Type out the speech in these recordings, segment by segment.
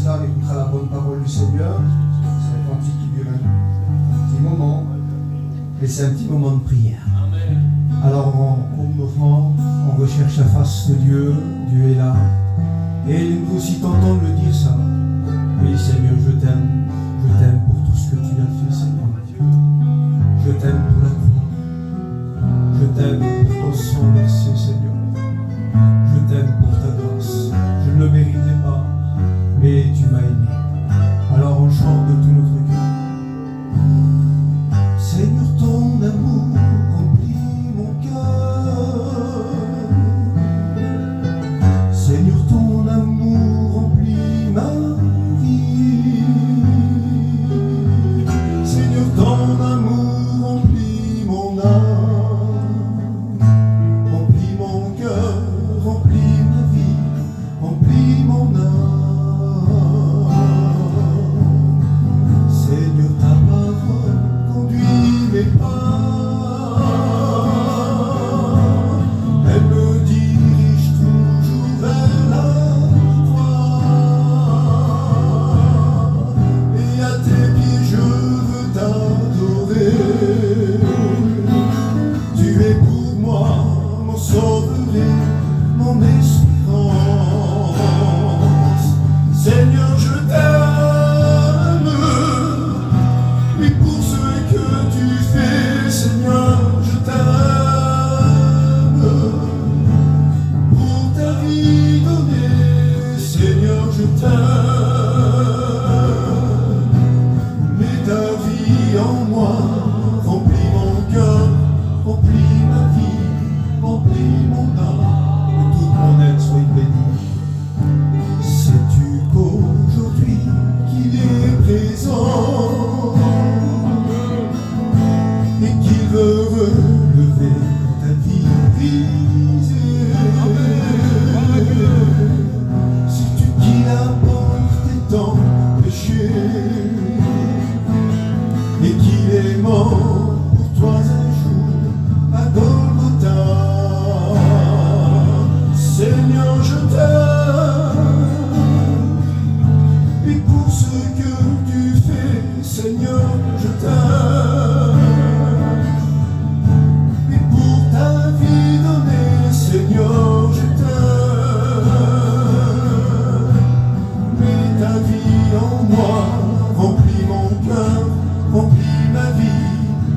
ça, on écoutera la bonne parole du Seigneur. C'est un cantique qui dure un petit moment. Et c'est un petit moment de prière. Alors on ouvre nos offrandes, on recherche la face de Dieu. Dieu est là. Et nous aussi tentons de le dire ça. Oui Seigneur, je t'aime pour tout ce que tu as fait, Seigneur. Je t'aime pour la croix. Je t'aime pour ton sang versé, Seigneur. Je t'aime pour ta grâce. Je ne le méritais pas, mais tu m'as aimé. Alors on chante de tout notre cœur. Seigneur, ton amour remplit mon cœur. Seigneur, ton amour remplit ma vie. Seigneur, ton amour remplit mon âme, remplit mon cœur, remplit ma vie, remplit mon âme. Seigneur, ta parole conduit mes pas, elle me dirige toujours vers la croix, et à tes pieds je veux t'adorer. Tu es pour moi mon sauveur et mon espérance. Seigneur, je t'aime, oui, pour ce que tu fais. Seigneur, je t'aime, pour ta vie donnée. Seigneur, je t'aime, mets ta vie en moi, remplis mon cœur, remplis ma vie, remplis mon âme, que toute mon être soit béni. Sais-tu qu'aujourd'hui qu'il est présent et qu'il veut relever ta vie brisée? Sais-tu qu'il a porté ton péché et qu'il est mort pour toi un jour à Golgotha? Seigneur, je t'aime, et pour ce que tu fais. Seigneur, je t'aime, et pour ta vie donnée. Seigneur, je t'aime, mets ta vie en moi, remplis mon cœur, remplis ma vie,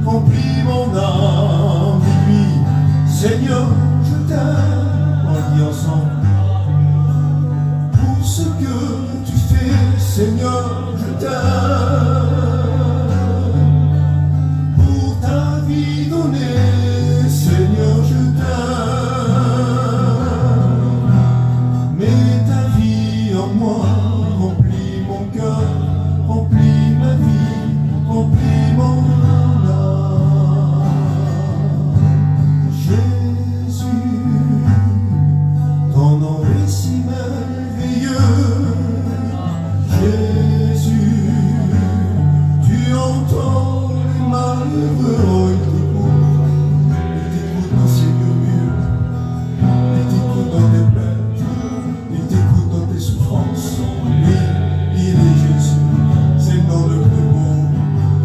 remplis mon âme. Oui, Seigneur, je t'aime. On dit ensemble. Pour ce que tu fais, Seigneur, je t'aime, pour ta vie donnée. Seigneur, je t'aime, mets ta vie en moi, remplis mon cœur, remplis ma vie, remplis mon âme. Jésus, ton nom est si merveilleux. Jésus, tu entends les malheureux. Oh, il t'écoute dans ses murmures, il t'écoute dans tes plaintes, il t'écoute dans tes souffrances. Oui, il est Jésus, c'est le nom le plus beau,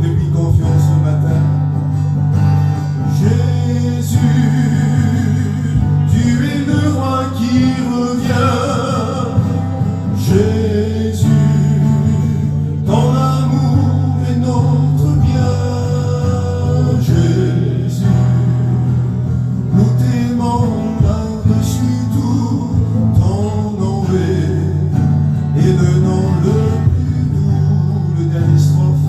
depuis confiance ce matin. Jésus, tu es le roi qui revient. Jésus, ton amour est notre bien. Jésus, nous t'aimons par-dessus tout. Ton nom est le nom le plus doux. Le dernier strophe.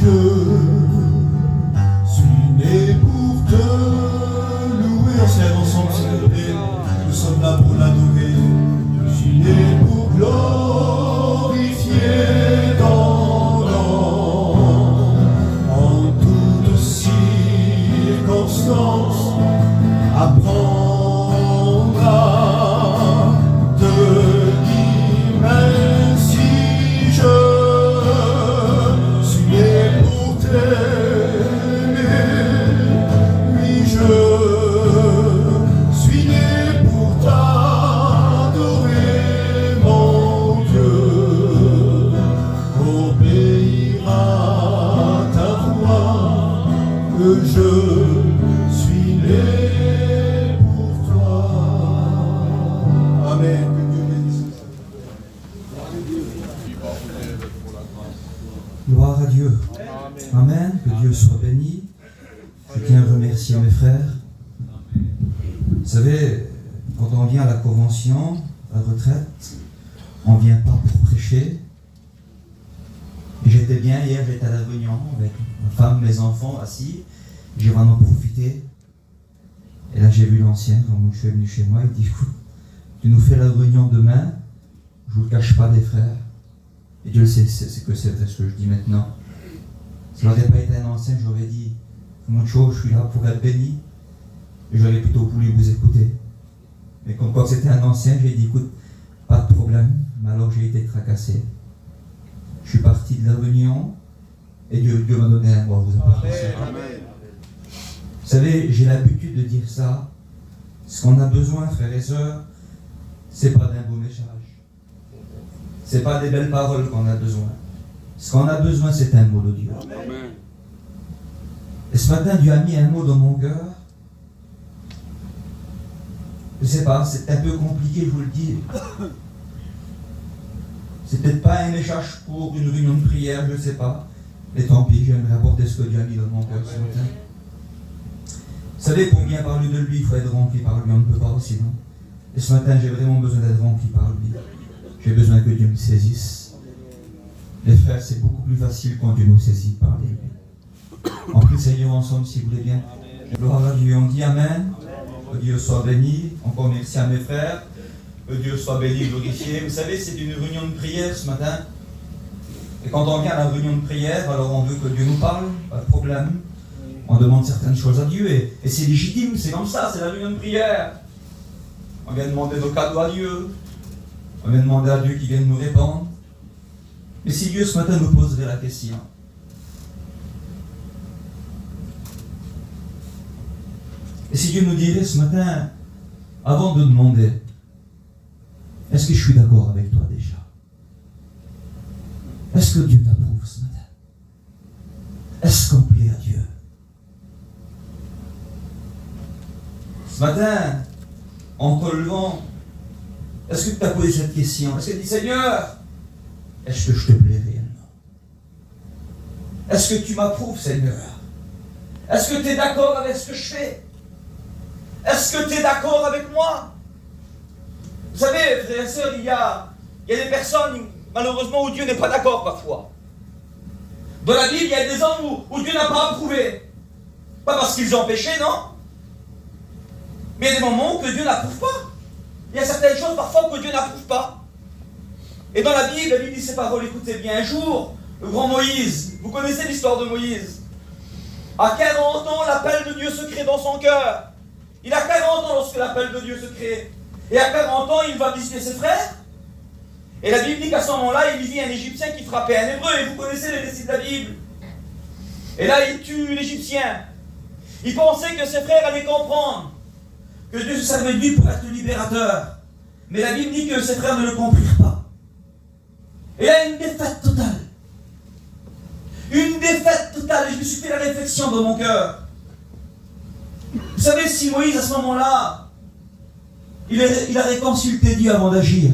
Je suis né pour te louer. On s'élève ensemble, s'il vous plaît. Nous sommes là pour l'adorer. Je suis né pour glorifier ton nom en toutes circonstances. Apprendre à te dire merci. Je suis né pour t'aimer. Oui, je suis né pour t'adorer. Dieu soit béni. Je tiens à remercier mes frères. Vous savez, quand on vient à la convention, à la retraite, on ne vient pas pour prêcher. Et j'étais bien hier, j'étais à la réunion avec ma femme, mes enfants assis. J'ai vraiment profité. Et là, j'ai vu l'ancien, quand je suis venu chez moi, il dit, écoute, tu nous fais la réunion demain, je ne vous le cache pas, des frères. Et Dieu le sait, c'est que c'est vrai ce que je dis maintenant. Si n'aurait pas été un ancien, j'aurais dit, mon chose, je suis là pour être béni. Et j'aurais plutôt voulu vous écouter. Mais comme quoi c'était un ancien, j'ai dit, écoute, pas de problème. Mais alors j'ai été tracassé. Je suis parti de la réunion et Dieu m'a donné un mot à vous apporter. Vous savez, j'ai l'habitude de dire ça. Ce qu'on a besoin, frères et sœurs, c'est pas d'un beau message. C'est pas des belles paroles qu'on a besoin. Ce qu'on a besoin, c'est un mot de Dieu. Amen. Et ce matin, Dieu a mis un mot dans mon cœur. Je ne sais pas, c'est un peu compliqué, je vous le dis. C'est peut-être pas un message pour une réunion de prière, je ne sais pas. Mais tant pis, j'aimerais apporter ce que Dieu a mis dans mon cœur ce matin. Vous savez, pour bien parler de lui, il faut être rempli par lui, on ne peut pas sinon. Et ce matin, j'ai vraiment besoin d'être rempli par lui. J'ai besoin que Dieu me saisisse. Les frères, c'est beaucoup plus facile quand Dieu nous saisit de parler. En plus, Seigneur, ensemble, si vous voulez bien. Gloire à Dieu, on dit Amen. Que Dieu soit béni. Encore merci à mes frères. Que Dieu soit béni, glorifié. Vous savez, c'est une réunion de prière ce matin. Et quand on vient à la réunion de prière, alors on veut que Dieu nous parle, pas de problème. On demande certaines choses à Dieu et c'est légitime, c'est comme ça, c'est la réunion de prière. On vient demander nos cadeaux à Dieu. On vient demander à Dieu qu'il vienne nous répondre. Mais si Dieu ce matin nous poserait la question, et si Dieu nous dirait ce matin, avant de demander, est-ce que je suis d'accord avec toi déjà? Est-ce que Dieu t'approuve ce matin? Est-ce qu'on plaît à Dieu? Ce matin, en te levant, est-ce que tu as posé cette question? Est-ce que tu dis, Seigneur, est-ce que je te plais réellement? Est-ce que tu m'approuves, Seigneur? Est-ce que tu es d'accord avec ce que je fais? Est-ce que tu es d'accord avec moi? Vous savez, frères et sœurs, il y a des personnes, malheureusement, où Dieu n'est pas d'accord parfois. Dans la Bible, il y a des hommes où Dieu n'a pas approuvé. Pas parce qu'ils ont péché, non? Mais il y a des moments où que Dieu n'approuve pas. Il y a certaines choses parfois que Dieu n'approuve pas. Et dans la Bible dit ces paroles, écoutez bien, un jour, le grand Moïse, vous connaissez l'histoire de Moïse, à 40 ans, l'appel de Dieu se crée dans son cœur. Il a 40 ans lorsque l'appel de Dieu se crée. Et à 40 ans, il va visiter ses frères. Et la Bible dit qu'à ce moment-là, il vit un Égyptien qui frappait un Hébreu. Et vous connaissez les récits de la Bible. Et là, il tue l'Égyptien. Il pensait que ses frères allaient comprendre que Dieu se servait de lui pour être le libérateur. Mais la Bible dit que ses frères ne le comprirent pas. Et là, une défaite totale. Une défaite totale. Et je me suis fait la réflexion dans mon cœur. Vous savez, si Moïse, à ce moment-là, il aurait consulté Dieu avant d'agir.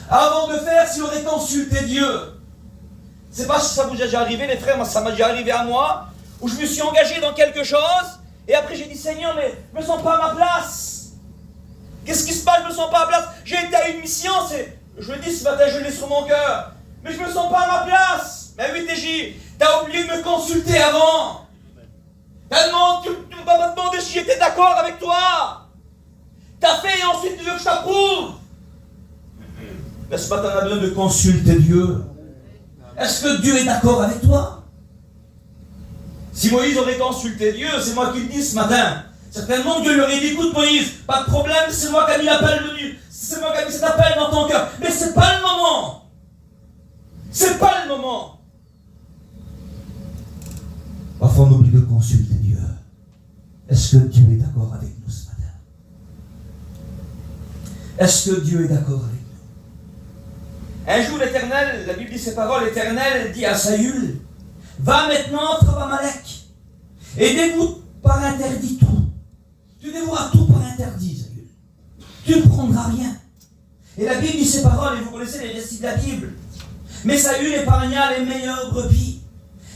Avant de faire, s'il aurait consulté Dieu. C'est pas si ça vous est déjà arrivé, les frères, moi, ça m'a déjà arrivé à moi, où je me suis engagé dans quelque chose, et après j'ai dit, Seigneur, mais je me sens pas à ma place. Qu'est-ce qui se passe? Je me sens pas à ma place. J'ai été à une mission, je le dis ce matin, je l'ai sur mon cœur, mais je me sens pas à ma place. Mais oui, TJ, t'as oublié de me consulter avant. Tu ne vas pas me demander si j'étais d'accord avec toi. T'as fait et ensuite tu veux que je t'approuve. Mais ce matin, on a besoin de consulter Dieu. Est-ce que Dieu est d'accord avec toi? Si Moïse aurait consulté Dieu, c'est moi qui le dis ce matin. Certainement Dieu lui aurait dit, écoute Moïse, pas de problème, c'est moi qui ai mis l'appel de Dieu. C'est moi qui ai mis cet appel dans ton cœur. Mais c'est pas le moment. C'est pas le moment. Parfois on oublie de consulter Dieu. Est-ce que Dieu est d'accord avec nous ce matin? Est-ce que Dieu est d'accord avec nous? Un jour l'Éternel, la Bible dit ces paroles, l'Éternel dit à Saül, va maintenant, frappe Amalek, et dévoue par interdit tout. Tu dévoueras tout par interdit, Saül. Tu ne prendras rien. Et la Bible dit ces paroles, et vous connaissez les récits de la Bible. Mais Saül épargna les meilleures brebis.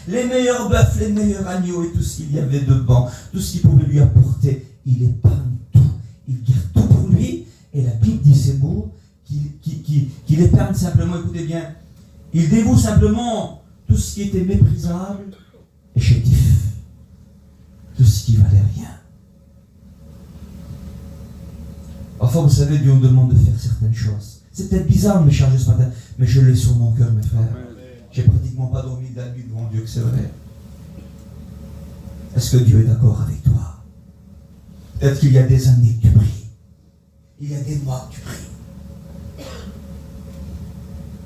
les meilleurs bœufs, les meilleurs agneaux et tout ce qu'il y avait devant, tout ce qu'il pouvait lui apporter. Il épargne tout. Il garde tout pour lui. Et la Bible dit ces mots qu'il épargne simplement, écoutez bien, il dévoue simplement tout ce qui était méprisable et chétif. Tout ce qui valait rien. Parfois, vous savez, Dieu nous demande de faire certaines choses. C'est peut-être bizarre de me charger ce matin, mais je l'ai sur mon cœur, mes frères. J'ai pratiquement pas dormi de la nuit devant Dieu, que c'est vrai. Est-ce que Dieu est d'accord avec toi? Peut-être qu'il y a des années que tu pries. Il y a des mois que tu pries.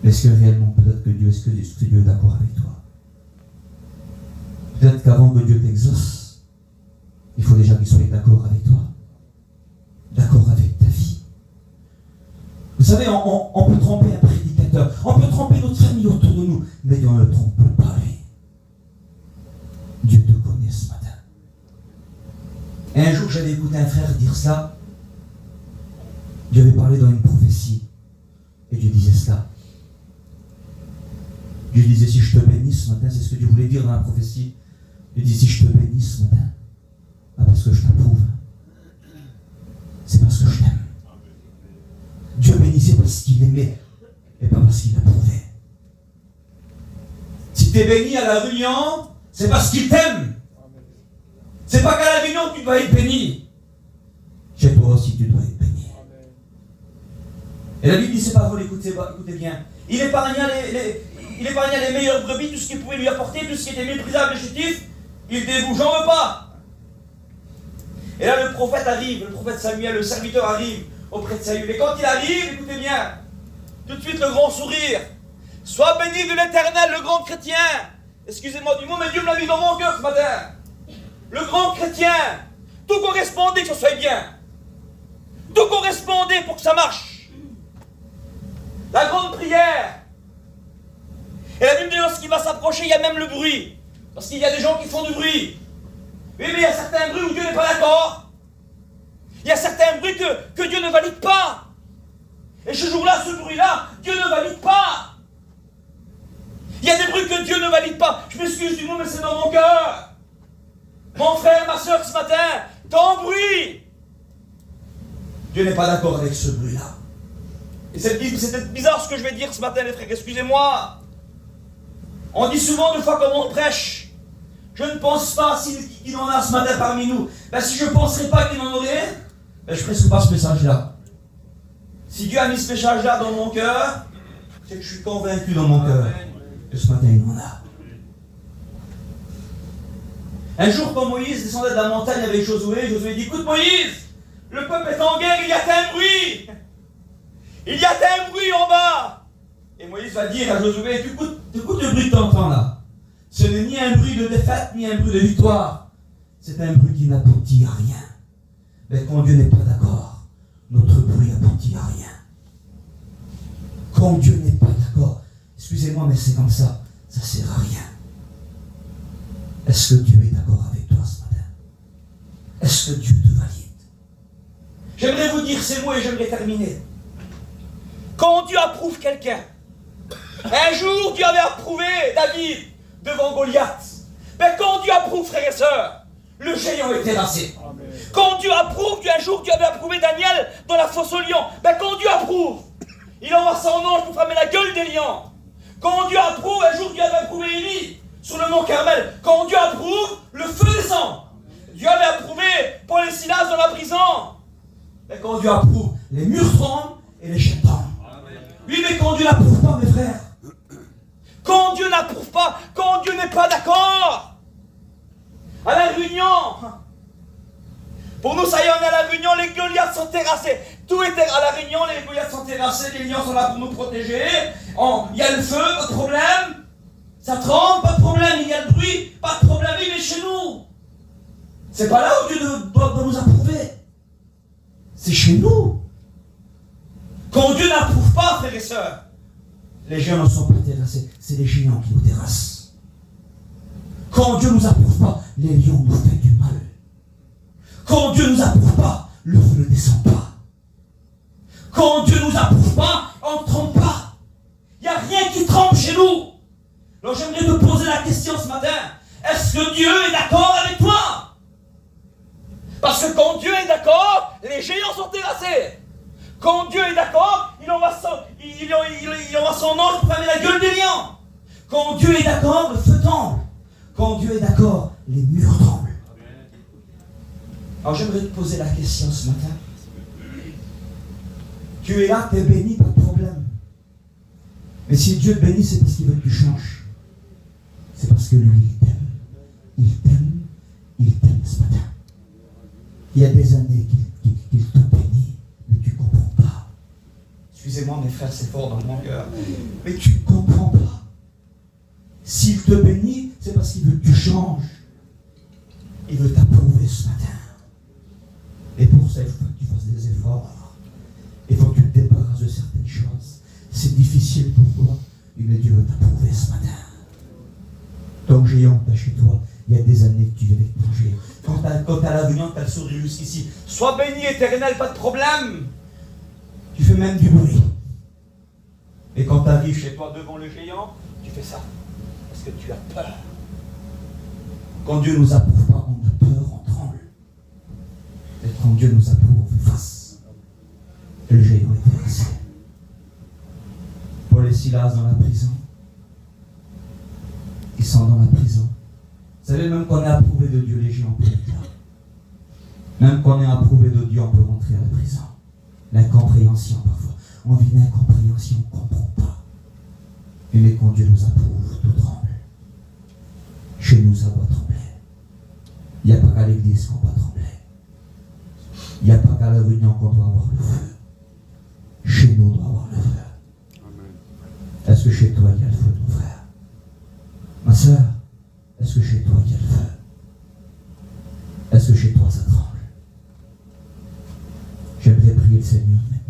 Mais est-ce que réellement, peut-être que Dieu, est-ce que Dieu est d'accord avec toi? Peut-être qu'avant que Dieu t'exauce, il faut déjà qu'il soit d'accord avec toi. D'accord avec ta vie. Vous savez, on peut tromper un prédicateur, on peut tromper notre famille autour de nous, mais Dieu ne le trompe pas, lui. Dieu te connaît ce matin. Et un jour, j'avais écouté un frère dire cela. Dieu avait parlé dans une prophétie. Et Dieu disait cela. Dieu disait, si je te bénis ce matin, c'est ce que Dieu voulait dire dans la prophétie. Dieu dit, si je te bénis ce matin, pas parce que je t'approuve, c'est parce que je t'aime. Dieu bénissait parce qu'il aimait et pas parce qu'il approuvait. Si tu es béni à la réunion, c'est parce qu'il t'aime. C'est pas qu'à la réunion que tu dois être béni. Chez toi aussi, tu dois être béni. Et la Bible dit, c'est pas vol, écoutez bien. Il épargna les meilleures brebis, tout ce qu'il pouvait lui apporter, tout ce qui était méprisable et chétif, il dévoue, j'en veux pas. Et là, le prophète arrive, le prophète Samuel, le serviteur arrive auprès de Saül. Et quand il arrive, écoutez bien, tout de suite le grand sourire. Sois béni de l'Éternel, le grand chrétien. Excusez-moi du mot, mais Dieu me l'a mis dans mon cœur ce matin. Le grand chrétien. Tout correspondait que ça soit bien. Tout correspondait pour que ça marche. La grande prière. Et la Bible dit, lorsqu'il va s'approcher, il y a même le bruit. Parce qu'il y a des gens qui font du bruit. Oui, mais il y a certains bruits où Dieu n'est pas d'accord. Il y a certains bruits que Dieu ne valide pas. Et ce jour-là, ce bruit-là, Dieu ne valide pas. Il y a des bruits que Dieu ne valide pas. Je m'excuse du mot, mais c'est dans mon cœur. Mon frère, ma soeur, ce matin, ton bruit. Dieu n'est pas d'accord avec ce bruit-là. Et c'est peut-être bizarre ce que je vais dire ce matin, les frères, excusez-moi. On dit souvent, une fois comme on prêche, je ne pense pas qu'il en a ce matin parmi nous. Ben, si je ne penserais pas qu'il en aurait, ben, je ne ferais pas ce message-là. Si Dieu a mis ce message-là dans mon cœur, c'est que je suis convaincu dans mon cœur que ce matin il en a. Un jour, quand Moïse descendait de la montagne avec Josué, Josué dit, écoute Moïse, le peuple est en guerre, il y a un bruit. Il y a un bruit en bas. Et Moïse va dire à Josué, tu écoutes le bruit que tu entends là. Ce n'est ni un bruit de défaite, ni un bruit de victoire. C'est un bruit qui n'aboutit à rien. Mais quand Dieu n'est pas d'accord, notre bruit aboutit à rien. Quand Dieu n'est pas d'accord, excusez-moi, mais c'est comme ça, ça ne sert à rien. Est-ce que Dieu est d'accord avec toi ce matin? Est-ce que Dieu te valide? J'aimerais vous dire ces mots et j'aimerais terminer. Quand Dieu approuve quelqu'un, un jour Dieu avait approuvé David devant Goliath. Mais quand Dieu approuve, frères et sœurs, le géant est terrassé. Quand Dieu approuve, un jour Dieu avait approuvé Daniel dans la fosse aux lions. Mais quand Dieu approuve, il envoie son ange pour fermer la gueule des lions. Quand Dieu approuve, un jour Dieu avait approuvé Élie sur le mont Carmel. Quand Dieu approuve, le feu descend. Dieu avait approuvé Paul et Silas dans la prison. Mais quand Dieu approuve, les murs tremblent et les chaînes tombent. Oui, mais quand Dieu n'approuve pas, mes frères, quand Dieu n'approuve pas, quand Dieu n'est pas d'accord, à la réunion, pour nous, ça y est, on est à la réunion, les Goliaths sont terrassés. Tout est à la réunion, les Goliaths sont terrassés, les lions sont là pour nous protéger. Il y a le feu, pas de problème. Ça tremble, pas de problème. Il y a le bruit, pas de problème. Il est chez nous. C'est pas là où Dieu doit nous approuver. C'est chez nous. Quand Dieu n'approuve pas, frères et sœurs, les géants ne sont pas terrassés. C'est les géants qui nous terrassent. Quand Dieu ne nous approuve pas, les lions nous font du mal. Quand Dieu ne nous approuve pas, le feu ne descend pas. Quand Dieu ne nous approuve pas, on ne trompe pas. Il n'y a rien qui trempe chez nous. Alors j'aimerais te poser la question ce matin. Parce que Dieu est d'accord avec toi. Parce que quand Dieu est d'accord, les géants sont terrassés. Quand Dieu est d'accord, il envoie son ange pour fermer la gueule des lions. Quand Dieu est d'accord, le feu tremble. Quand Dieu est d'accord, les murs tremblent. Alors j'aimerais te poser la question ce matin. Tu es là, tu es béni, pas de problème. Mais si Dieu te bénit, c'est parce qu'il veut que tu changes. C'est parce que lui, il t'aime. Il t'aime, il t'aime ce matin. Il y a des années qu'il te bénit, mais tu ne comprends pas. Excusez-moi mes frères, c'est fort dans mon cœur. Mais tu ne comprends pas. S'il te bénit, c'est parce qu'il veut que tu changes. Il veut t'approuver ce matin. Et pour ça, il faut que tu fasses des efforts. Il faut que tu te débarrasses de certaines choses. C'est difficile pour toi, mais Dieu veut t'approuver ce matin. Ton géant, tu as chez toi, il y a des années que tu vis avec ton géant. Quand tu as l'avenir, tu as le sourire jusqu'ici. Sois béni, éternel, pas de problème. Tu fais même du bruit. Et quand tu arrives chez toi devant le géant, tu fais ça. Parce que tu as peur. Quand Dieu nous approuve pas, on a peur, on tremble. Et quand Dieu nous approuve, on fait face. Et le géant est terrassé. Paul et Silas dans la prison. Ils sont dans la prison. Vous savez, même quand on est approuvé de Dieu, les géants peuvent être là. Même quand on est approuvé de Dieu, on peut rentrer à la prison. L'incompréhension parfois. On vit l'incompréhension, on ne comprend pas. Mais quand Dieu nous approuve, tout tremble. Chez nous, ça doit trembler. Il n'y a pas qu'à l'église qu'on doit trembler. Il n'y a pas qu'à la réunion qu'on doit avoir le feu. Chez nous, on doit avoir le feu. Amen. Est-ce que chez toi, il y a le feu, mon frère? Ma soeur, est-ce que chez toi, il y a le feu? Est-ce que chez toi, ça tremble? J'aimerais prier le Seigneur maintenant.